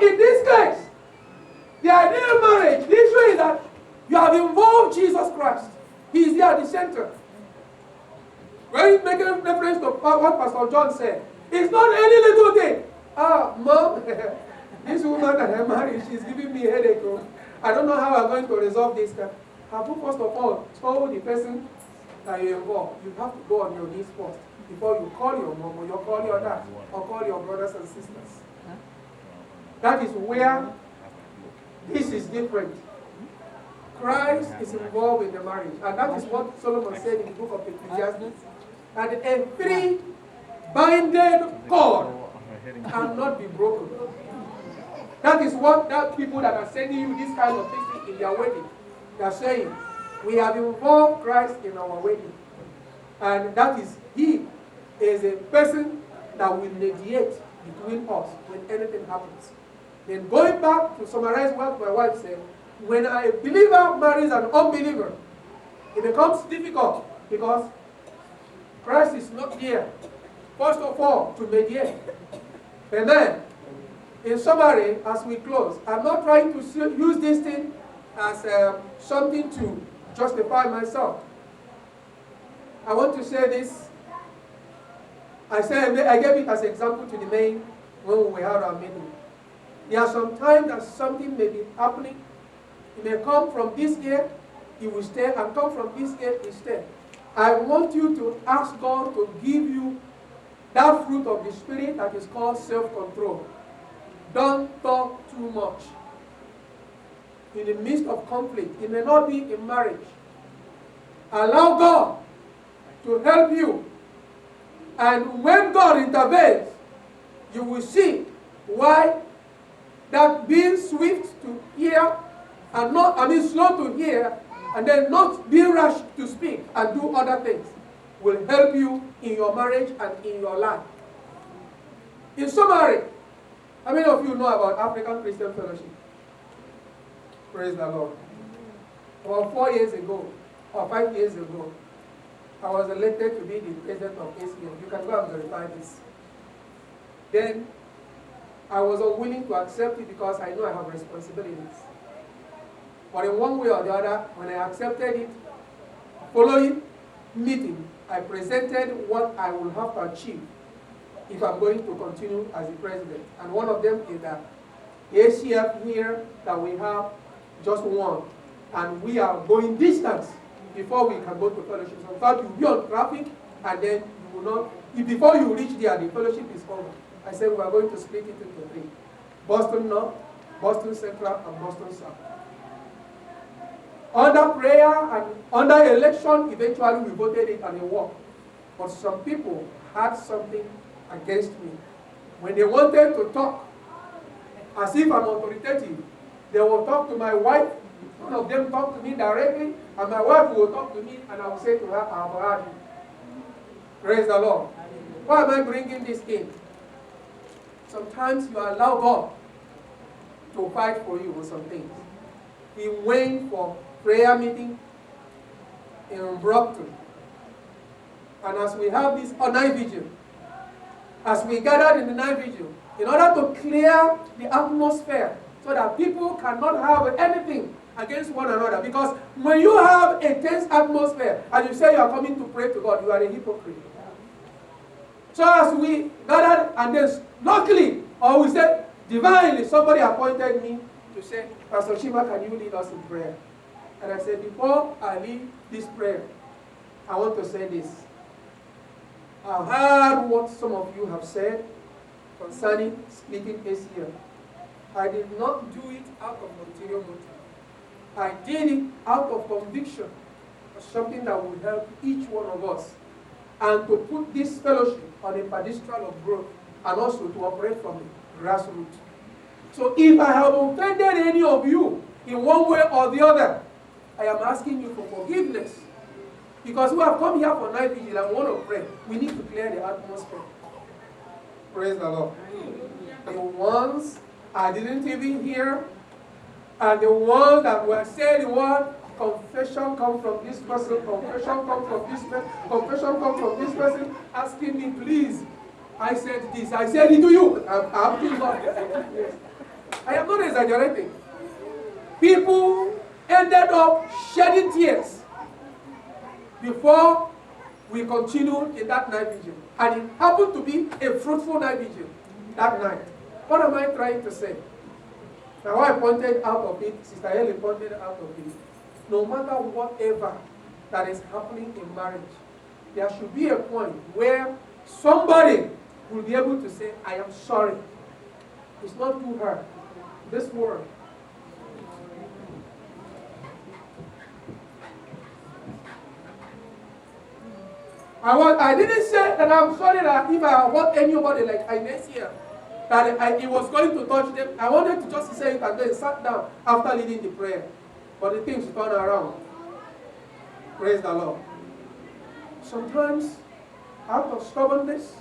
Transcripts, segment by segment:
in this case, the ideal marriage, the issue is that you have involved Jesus Christ. He is there at the center. When he's making reference to what Pastor John said, it's not any little thing. Mom, this woman that I married, she's giving me a headache. I don't know how I'm going to resolve this. Have you first of all told the person that you're involved? You have to go on your knees first before you call your mom or you call your dad or call your brothers and sisters. That is where this is different. Christ is involved in the marriage. And that is what Solomon said in the book of Ecclesiastes. And a three-binded cord cannot be broken. That is what that people that are sending you this kind of things in their wedding, they are saying, we have involved Christ in our wedding. And that is, he is a person that will mediate between us when anything happens. Then going back to summarize what my wife said, when a believer marries an unbeliever, it becomes difficult because Christ is not there, first of all, to mediate. And then, in summary, as we close, I'm not trying to use this thing as something to justify myself. I want to say this. I gave it as an example to the men when we had our meeting. There are some times that something may be happening. It may come from this ear, it will stay, and come from this ear, it will stay. I want you to ask God to give you that fruit of the Spirit that is called self-control. Don't talk too much. In the midst of conflict, it may not be in marriage. Allow God to help you. And when God intervenes, you will see why that being swift to hear and slow to hear and then not be rash to speak and do other things will help you in your marriage and in your life. In summary, how many of you know about African Christian Fellowship? Praise the Lord. About 4 years ago, or 5 years ago, I was elected to be the president of ACM. You can go and verify this. Then, I was unwilling to accept it because I know I have responsibilities. But in one way or the other, when I accepted it, following meeting, I presented what I will have to achieve if I'm going to continue as the president. And one of them is that the ACF here that we have just one. And we are going distance before we can go to fellowship. So in fact, you'll be on traffic and then you will not, before you reach there, the fellowship is over. I said we are going to split it into 3. Boston North, Boston Central, and Boston South. Under prayer and under election, eventually we voted it and it worked. But some people had something against me. When they wanted to talk, as if I'm authoritative, they will talk to my wife. One of them talk to me directly, and my wife will talk to me, and I will say to her, I have heard you. Praise the Lord. Why am I bringing this in? Sometimes you allow God to fight for you with some things. We went for prayer meeting in Brockton. And as we have this night vigil, as we gathered in the night vigil, in order to clear the atmosphere so that people cannot have anything against one another. Because when you have a tense atmosphere and you say you are coming to pray to God, you are a hypocrite. So as we gathered, and then luckily, or we said, divinely, somebody appointed me to say, Pastor Shima, can you lead us in prayer? And I said, before I lead this prayer, I want to say this. I've heard what some of you have said concerning splitting ACM. I did not do it out of ulterior motive. I did it out of conviction of something that will help each one of us, and to put this fellowship on a pedestal of growth, and also to operate from the grassroots. So if I have offended any of you in one way or the other, I am asking you for forgiveness. Because we have come here for night vigil and want to pray. We need to clear the atmosphere. Praise the Lord. The ones I didn't even hear, and the ones that were saying the word, confession come from this person, confession come from this person, confession come from this person, asking me, please, I said this, I said it to you. I'm asking God. I am not exaggerating. People ended up shedding tears before we continued in that night vigil. And it happened to be a fruitful night vigil that night. What am I trying to say? Now, I pointed out of it, Sister Helen pointed out of it. No matter whatever that is happening in marriage, there should be a point where somebody will be able to say, I am sorry. It's not to her. This word. I didn't say that I'm sorry that if I hurt anybody like Ines here, that he was going to touch them. I wanted to just say it and then sat down after leading the prayer. But the things turn around. Praise the Lord. Sometimes, out of stubbornness,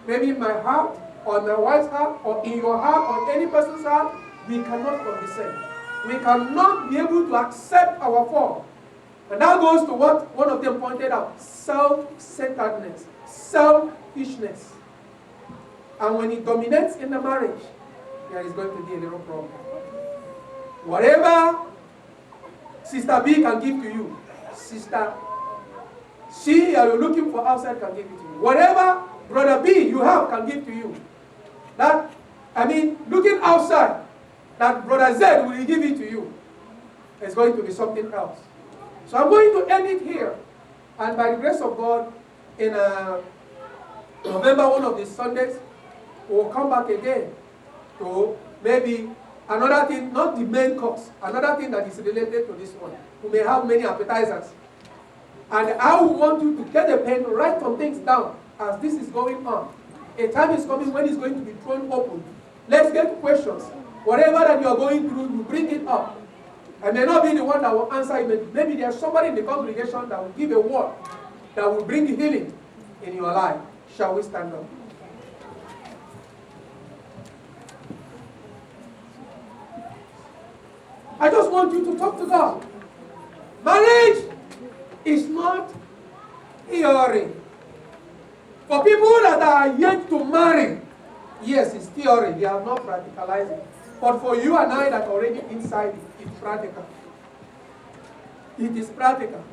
maybe in my heart, or in my wife's heart, or in your heart, or any person's heart, we cannot condescend. We cannot be able to accept our fall. And that goes to what one of them pointed out, self-centeredness, selfishness. And when it dominates in the marriage, there is going to be a little problem. Whatever Sister B can give to you, Sister C you're looking for outside can give it to you. Whatever Brother B you have can give to you. Looking outside, that Brother Z will give it to you. It's going to be something else. So I'm going to end it here. And by the grace of God, in November, one of these Sundays, we'll come back again to maybe another thing, not the main course, another thing that is related to this one. We may have many appetizers. And I would want you to get a pen, write some things down as this is going on. A time is coming when it's going to be thrown open. Let's get questions. Whatever that you are going through, you bring it up. I may not be the one that will answer it. Maybe there's somebody in the congregation that will give a word that will bring healing in your life. Shall we stand up? I just want you to talk to God. Marriage is not theory. For people that are yet to marry, yes, it's theory. They are not practicalizing. But for you and I that are already inside it, it's practical. It is practical.